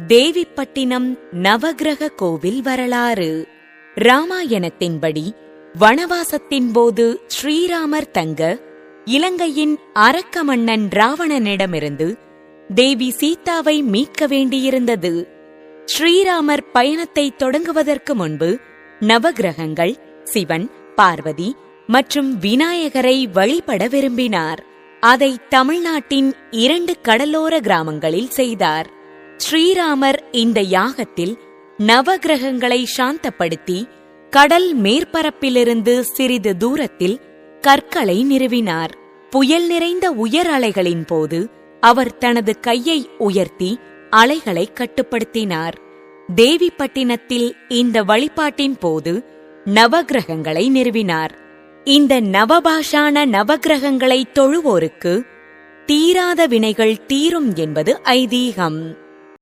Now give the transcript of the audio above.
தேவிப்பட்டினம் நவக்கிரக கோவில் வரலாறு. ராமாயணத்தின்படி வனவாசத்தின் போது ஸ்ரீராமர் தங்க இலங்கையின் அரக்க மன்னன் ராவணனிடமிருந்து தேவி சீதாவை மீட்க வேண்டியிருந்தது. ஸ்ரீராமர் பயணத்தை தொடங்குவதற்கு முன்பு நவக்கிரகங்கள் சிவன், பார்வதி மற்றும் விநாயகரை வழிபட விரும்பினார். அதை தமிழ்நாட்டின் 2 கடலோர கிராமங்களில் செய்தார். ஸ்ரீராமர் இந்த யாகத்தில் நவக்கிரகங்களை சாந்தப்படுத்தி கடல் மேற்பரப்பிலிருந்து சிறிது தூரத்தில் கற்களை நிறுவினார். புயல் நிறைந்த உயர் அலைகளின் போது அவர் தனது கையை உயர்த்தி அலைகளை கட்டுப்படுத்தினார். தேவிப்பட்டினத்தில் இந்த வழிபாட்டின் போது நவக்கிரகங்களை நிறுவினார். இந்த நவபாஷான நவக்கிரகங்களை தொழுவோருக்கு தீராத வினைகள் தீரும் என்பது ஐதீகம்.